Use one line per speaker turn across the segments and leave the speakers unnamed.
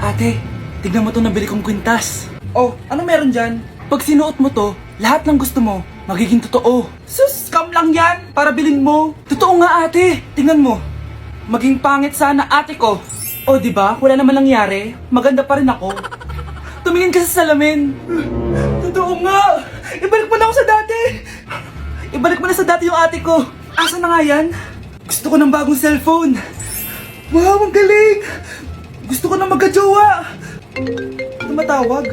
Ate, tignan mo to nabili kong kwintas. Oh, ano meron dyan? Pag sinuot mo to, lahat ng gusto mo, magiging totoo. Sus, scam lang yan, para bilhin mo. Totoo nga ate, tingnan mo. Maging pangit sana ate ko. O diba, wala naman nangyari, maganda pa rin ako. Tumingin ka sa salamin. Totoo nga, ibalik mo na ako sa dati. Ibalik mo na sa dati yung ate ko. Asa na nga yan? Gusto ko ng bagong cellphone. Wow, ang galing! Gusto ko na magka-jowa. Tumatawag.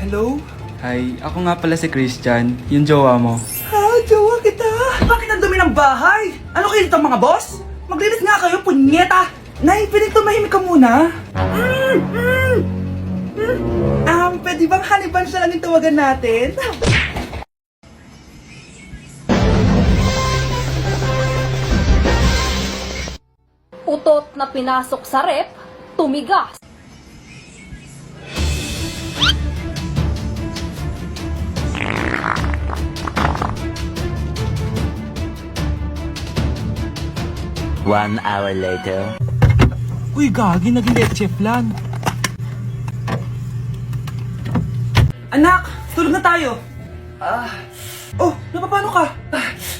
Hello?
Hi, ako nga pala si Christian, yung jowa mo.
Ha, jowa kita. Bakit ang dumi ng bahay? Ano kayo dito mga boss? Maglinis nga kayo, punyeta. Nay, piling tumahimik ka muna. Pwede bang honey bunch na lang yung tawagan natin?
Utot na pinasok sa rep, tumigas.
One hour later.
Uy, gagi, naging leche flan. Anak, tulog na tayo. Oh, napapano ka?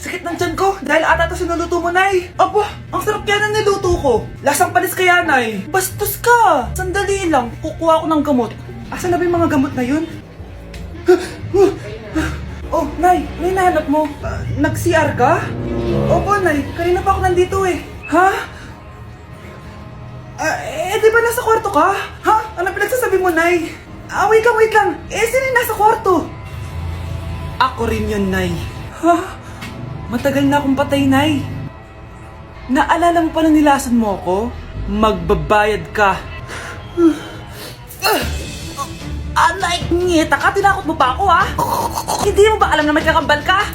Sakit ng tiyan ko dahil ata ito sinuluto mo, Nay. Aba, ang sarap kaya ng niluto ko. Lasang panis kaya, Nay. Bastos ka. Sandali lang, kukuha ko ng gamot. Asan na ba yung mga gamot na yun? Oh, Nay, may nahanap mo. Nag-CR ka? Opo, Nay. Kanina pa ako nandito eh. Ha? Di ba nasa kwarto ka? Ha? Ano pinagsasabi mo, Nay? Wait lang. Sino yung nasa kwarto? Ako rin yun, Nay. Ha? Matagal na akong patay, Nay. Naalala mo pa na nilason mo ako? Magbabayad ka. Nay, ngita ka, tinakot mo pa ako, ha? Hindi mo ba alam na may kakambal ka?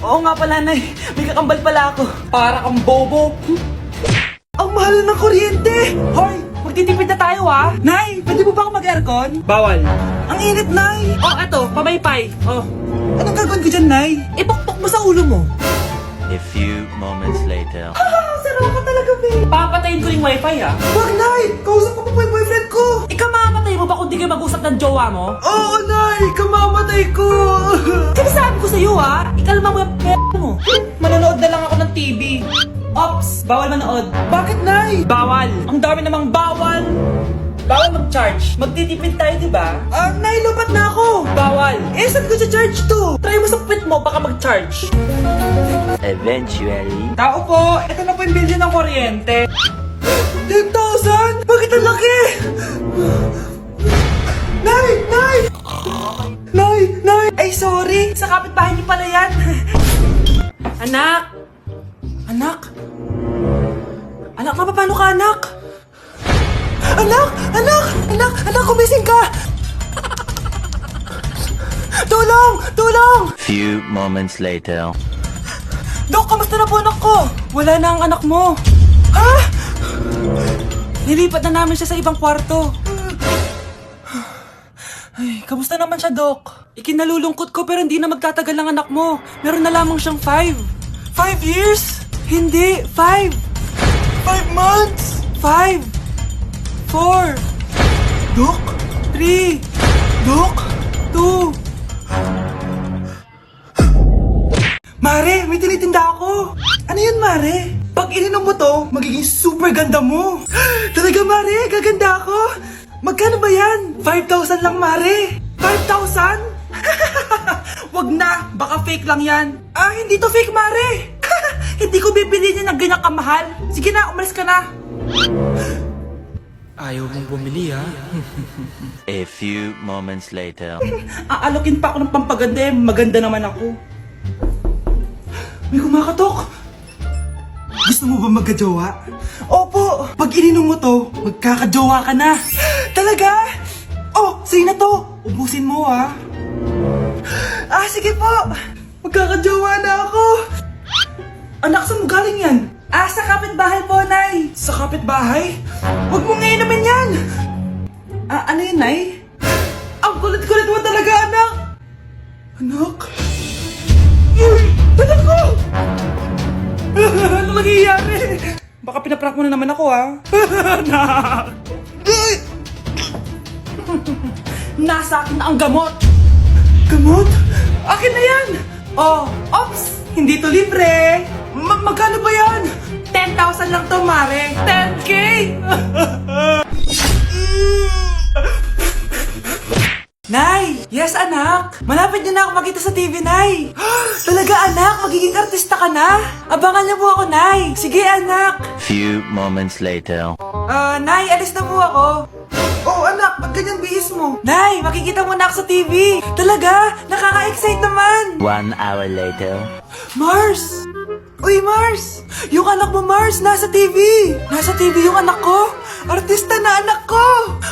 Oo nga pala, Nay. May kakambal pala ako. Para kang bobo. Ang mahal ng kuryente! Hoy! Magtitipid na tayo, ha? Nay, pwede mo ba ako mag-aircon? Bawal. Ang init, Nay. Oh, eto, pamaypay. Oh. Anong gagawin ko dyan, Nay? Ipokpok mo sa ulo mo.
A few moments later.
Sarap ka talaga, babe. Papatayin ko yung wifi, ha? Wag, Nay! Kausap ko pa po yung boyfriend ko! Ikaw mamamatay mo ba kung di kayo mag-usap ng jowa mo? Oo, Nay! Kamamatay ko! Sinasabi ko sa'yo, ha? Ikalma mo yung mo. Manonood na lang ako ng TV. Ops! Bawal manood. Bakit, Nay? Bawal. Ang dami namang bawal. Bawal mag-charge. Magtitipid tayo, di ba? Nay, lupat na ako. Bawal. Saan ko charge to? Try mo sa puwit mo, baka mag-charge.
Eventually.
Tao po, ito na po yung bill ng kuryente. 10,000? Bakit ang laki? Nay! Ay, sorry. Sa kapitbahay niyo pala yan. Anak! Anak, paano ka, anak? Anak, kumising ka! Tulong!
Few moments later.
Dok, kamusta na po anak ko? Wala na ang anak mo. Ha? Nilipat na namin siya sa ibang kwarto. Ay, kamusta naman siya, Dok? Ikinalulungkot ko pero hindi na magtatagal ang anak mo. Meron na lamang siyang 5. 5 years? Hindi, 5. 5 months? 5. 4. Dok? 3. Dok? 2. Mare, may tinitinda ako. Ano yun, Mare? Pag ininom mo to, magiging super ganda mo. Talaga, Mare? Gaganda ako? Magkano ba yan? 5,000 lang, Mare. 5,000? Wag na, baka fake lang yan. Hindi to fake, Mare. Hindi ko bibili niya ng ganyan kamahal. Sige na, umalis ka na. Ayaw mong bumili, ha?
A few moments later.
Aalokin pa ako ng pampaganda eh. Maganda naman ako. May kumakatok. Gusto mo ba magkajowa? Opo! Pag ininom mo to, magkakajowa ka na. Talaga? Oh, sige na to. Ubusin mo, ha? Sige po. Magkakajowa na ako. Anak, saan mo galing yan? Sa kapitbahay po, Nay. Sa kapitbahay? Huwag mong inumin yan. Ano yun, Nay? Ang kulit-kulit mo talaga, anak. Anak? Anak ko! Ano nangyayari? Baka pinaprank mo na naman ako, ha? Anak! Nasa akin na ang gamot! Gamot? Akin na yan! Oh, ops! Hindi to libre! Magkano ba yan? 10,000 lang to, Mare! 10K! Nay! Yes, anak! Malapit niyo na ako makita sa TV, Nay! Talaga, anak! Magiging artista ka na! Abangan niyo po ako, Nay! Sige, anak!
Few moments later.
Nay, alis na po ako. Oh, anak, ba't ganyan bihis mo? Nay, makikita mo na ako sa TV. Talaga? Nakaka-excite naman.
1 hour later.
Mars! Uy, Mars! Yung anak mo, Mars, nasa TV. Nasa TV yung anak ko. Artista na anak ko.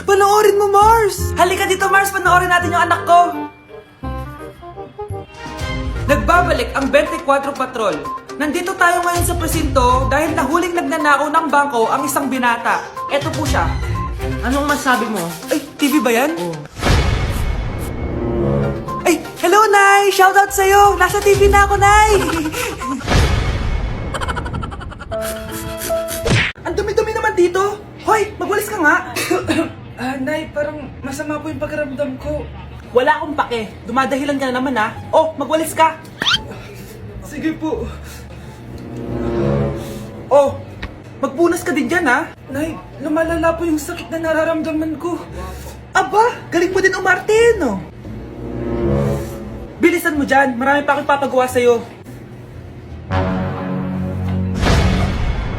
Panoorin mo, Mars. Halika dito, Mars. Panoorin natin yung anak ko. Nagbabalik ang 24 Patrol. Nandito tayo ngayon sa presinto dahil nahuling nagnanakaw ng bangko ang isang binata. Eto po siya.
Anong masabi mo?
Ay, TV ba yan? Ay, hello, Nay! Shoutout sa'yo! Nasa TV na ako, Nay! Ang dumi-dumi naman dito! Hoy, magwalis ka nga! Nay, parang masama po yung pakiramdam ko. Wala akong pake. Dumadahilan ka na naman, ha? Oh, magwalis ka! Sige po. Oh, magpunas ka din dyan, ha? Nay, lumalala po yung sakit na nararamdaman ko. Aba, galing mo din umarte, no? Bilisan mo dyan, marami pa akong papagawa sa'yo.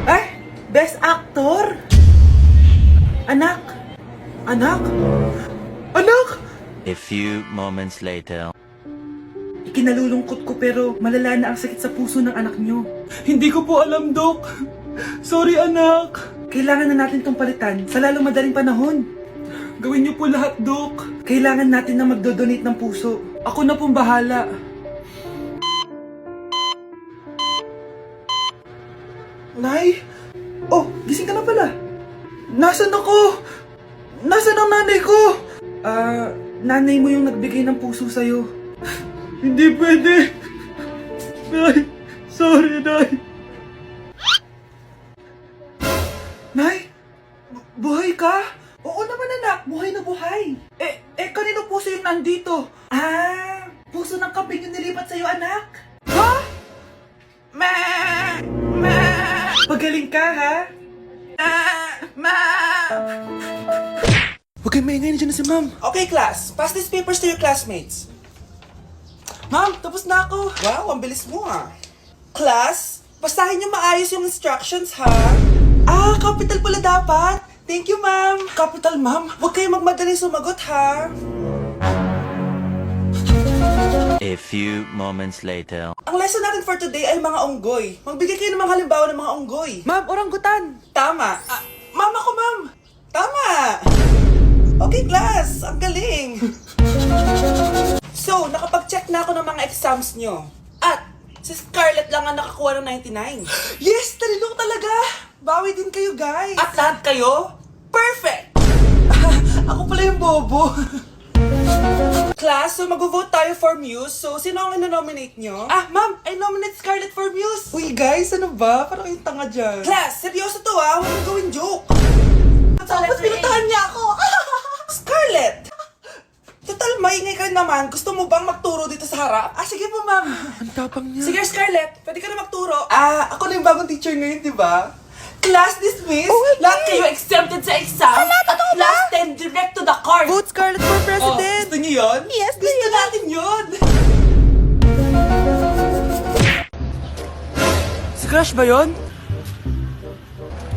Ay, best actor? Anak? Anak? Anak?
A few moments later.
Ikinalulungkot ko pero malala na ang sakit sa puso ng anak nyo. Hindi ko po alam, Dok. Sorry, anak. Kailangan na natin tong palitan sa lalong madaling panahon. Gawin niyo po lahat, Dok. Kailangan natin na magdodonate ng puso. Ako na pong bahala. Nay? Oh, gising ka na pala. Nasaan ako? Nasaan ang nanay ko? Nanay mo yung nagbigay ng puso sa'yo. Hindi pwede. Nay, sorry, Nay. Nay, buhay ka? Oo naman, anak, buhay na buhay. Kanino puso yung nandito? Puso ng kambing yung nilipat sa'yo, anak. Ha? Ma! Pagaling ka, ha? Huwag kayong maingay, nandiyan na si Ma'am. Okay, class. Pass these papers to your classmates. Ma'am, tapos na ako. Wow, ang bilis mo, ha? Class, basahin niyo maayos yung instructions, ha? Capital pala dapat. Thank you, ma'am. Capital, ma'am. Huwag kayong magmadali sumagot, ha?
A few moments later.
Ang lesson natin for today ay mga unggoy. Magbigay kayo ng mga halimbawa ng mga unggoy. Ma'am, oranggutan. Tama. Ma'am ako, ma'am. Tama. Okay, class. Ang galing. So, nakapag-check na ako ng mga exams nyo. At, si Scarlett lang ang nakakuha ng 99. Yes! Talino talaga! Bawi din kayo, guys. At lahat kayo? Perfect! Ako pala yung bobo. Class, so mag-vote tayo for Muse. So, sino ang ino-nominate nyo? Ma'am, I nominate Scarlett for Muse. Uy, guys, ano ba? Parang yung tanga dyan. Class, seryoso to, ha? Huwag mong gawin joke. Tapos pinuntahan niya ako. Scarlett! Total, maingay ka naman. Gusto mo bang magturo dito sa harap? Sige po, ma'am. Ang tapang niya. Sige, Scarlett. Pwede ka na magturo. Ako na yung bagong teacher ngayon, di ba? Class dismissed. Lahat kayo exempted sa exam. At class 10 direct to the card.
Vote Scarlett for president!
Gusto niyo yun?
Yes,
Gusto natin yun. Si Crush ba yun?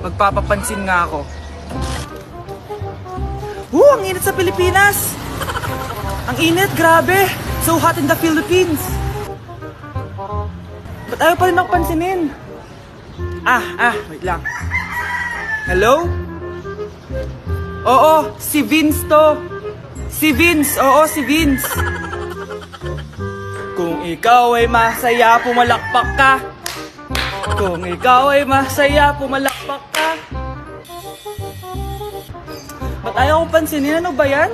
Magpapapansin nga ako. Ang init sa Pilipinas! Ang init, grabe! So hot in the Philippines! Ba't ayaw pa rin ako pansinin? Wait lang. Hello? Oo, si Vince to. Si Vince, oo, si Vince. Kung ikaw ay masaya, pumalakpak ka. Kung ikaw ay masaya, pumalakpak ka. Ba't ayaw kong pansinin? Ano ba yan?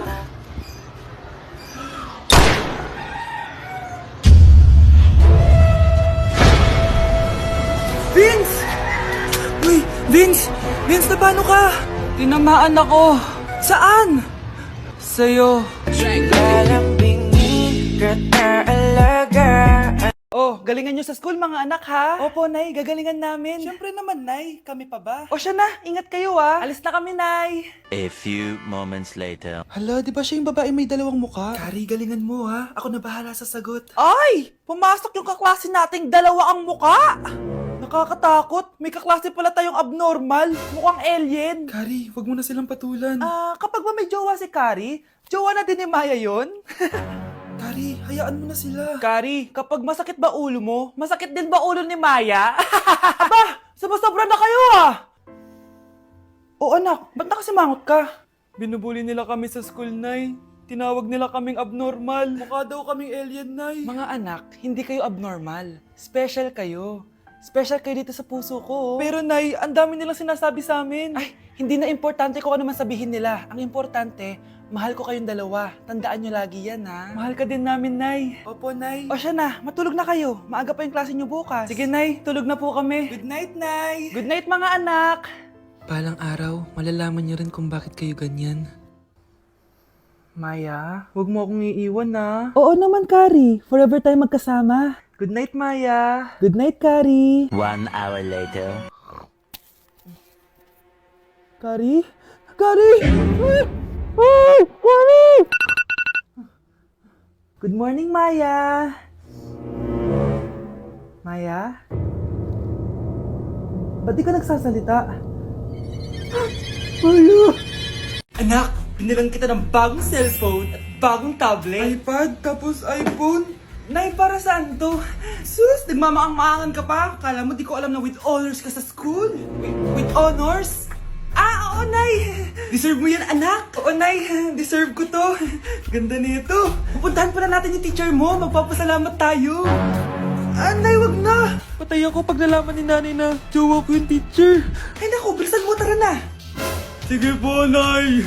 Vince! Uy, Vince! Vince, na paano ka? Tinamaan ako. Saan? Sa'yo. Oh, galingan nyo sa school mga anak ha? Opo, Nay, gagalingan namin. Siyempre naman, Nay. Kami pa ba? O siya na, ingat kayo ha. Alis na kami, Nay.
A few moments later.
Hala, di ba siya yung babae may dalawang muka? Kari, galingan mo ha. Ako na bahala sa sagot. Ay! Pumasok yung kaklase nating dalawa ang muka! Nakakatakot. May kaklase pala tayong abnormal. Mukhang alien. Kari, wag mo na silang patulan. Kapag ba may jowa si Kari, jowa na din ni Maya yon? Kari, hayaan mo na sila. Kari, kapag masakit ba ulo mo, masakit din ba ulo ni Maya? Aba, sobra na kayo ah! O anak, ba't nakasimangot ka? Binubuli nila kami sa school, Nay. Tinawag nila kaming abnormal. Mukha daw kaming alien, Nay. Mga anak, hindi kayo abnormal. Special kayo. Special kayo dito sa puso ko. Pero Nay, ang dami nilang sinasabi sa amin. Ay, hindi na importante kung ano man sabihin nila. Ang importante, mahal ko kayong dalawa. Tandaan nyo lagi yan, ha? Mahal ka din namin, Nay. Opo, Nay. O siya na, matulog na kayo. Maaga pa yung klase nyo bukas. Sige, Nay, tulog na po kami. Good night, Nay. Good night, mga anak.
Balang araw, malalaman niyo rin kung bakit kayo ganyan.
Maya, huwag mo akong iiwan, na. Oo naman, Kari. Forever tayo magkasama. Good night, Maya. Good night, Kari.
1 hour later.
Kari? Kari! Kari! Good morning, Maya. Maya? Ba't di ka nagsasalita? Maya! Anak, binilang kita ng bagong cellphone at bagong tablet. iPad, tapos iPhone? Nay, para saan to? Sus, nagmamaang-maangan ka pa? Kala mo di ko alam na with honors ka sa school? With honors? Oo, Nay! Deserve mo yan, anak! Oo, Nay! Deserve ko to! Ganda nito! Pupuntahan pa na natin yung teacher mo! Magpapasalamat tayo! Nay, wag na! Patay ako pag nalaman ni nanay na jowa ko yung teacher! Ay naku, bilisan mo, tara na! Sige po, Nay!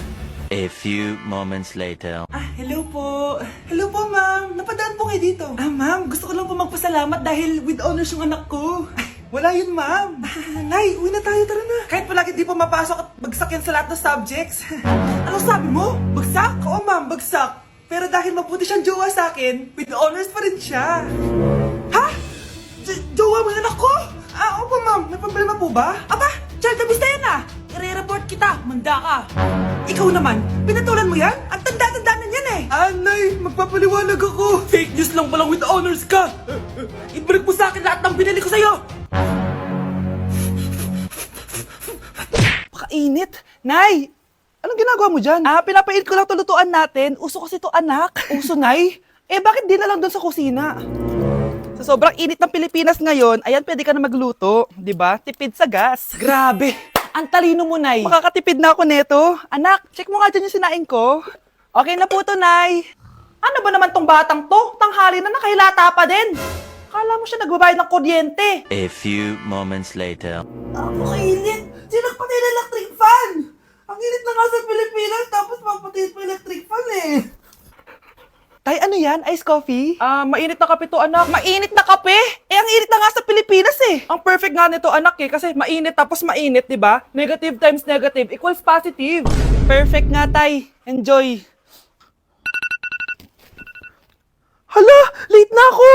A few moments later.
Hello po! Hello po, ma'am! Napadaan po kayo dito. Ma'am, gusto ko lang po magpasalamat dahil with honors yung anak ko. Wala yun, ma'am. Nay, uwi na tayo, tara na. Kahit palagi di po mapasok at bagsak yan sa lahat ng subjects. Ano sabi mo? Bagsak? Oo, ma'am, bagsak. Pero dahil mabuti siyang jowa sa akin, with honors pa rin siya. Ha? Jowa mo yung anak ko? Opo, ma'am. May problema po ba? Aba, child abuse na yan ah. I-report kita, manda ka. Ikaw naman, pinatulan mo yan? Ang tanda-tanda na yan eh. Nay, magpapaliwanag ako. Fake news lang palang with honors ka. Ibalik mo sa akin lahat ng binili ko sa'yo. Pakainit. Nay, anong ginagawa mo dyan? Pinapait ko lang to lutuan natin. Uso kasi to, anak. Uso, Nay? Bakit di na lang doon sa kusina? Sa sobrang init ng Pilipinas ngayon, ayan, pwede ka na magluto. Diba? Tipid sa gas. Grabe. Ang talino mo, Nay. Makakatipid na ako neto. Anak, check mo nga dyan yung sinaing ko. Okay na po to, Nay. Ano ba naman tong batang to? Tanghali na nakahilata pa din. Kala mo siya nagbabayad ng kuryente.
A few moments later.
Kainit. Sinagpatay na electric fan. Ang init na nga sa Pilipinas, tapos magpatay pa electric fan eh. Tay, ano yan? Ice coffee? Mainit na kape to, anak. Mainit na kape? Ang init na nga sa Pilipinas eh. Ang perfect nga nito, anak eh. Kasi mainit tapos mainit, di ba? Negative times negative equals positive. Perfect nga, Tay. Enjoy. Hala! Late na ako!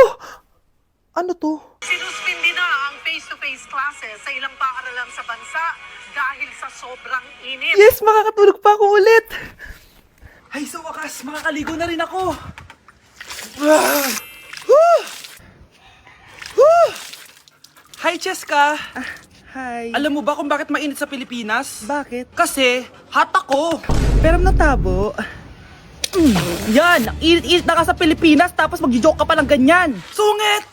Ano to?
Sinuspindi na ang face-to-face classes sa ilang paaralan sa bansa dahil sa sobrang init.
Yes, makakatulog pa ako ulit. Ay, sa wakas, makakaligo na rin ako. Hi, Cheska. Hi. Alam mo ba kung bakit mainit sa Pilipinas? Bakit? Kasi, hot ako. Pero natabo. Yan, ang init-init na ka sa Pilipinas tapos mag-joke ka pa ng ganyan. Sungit!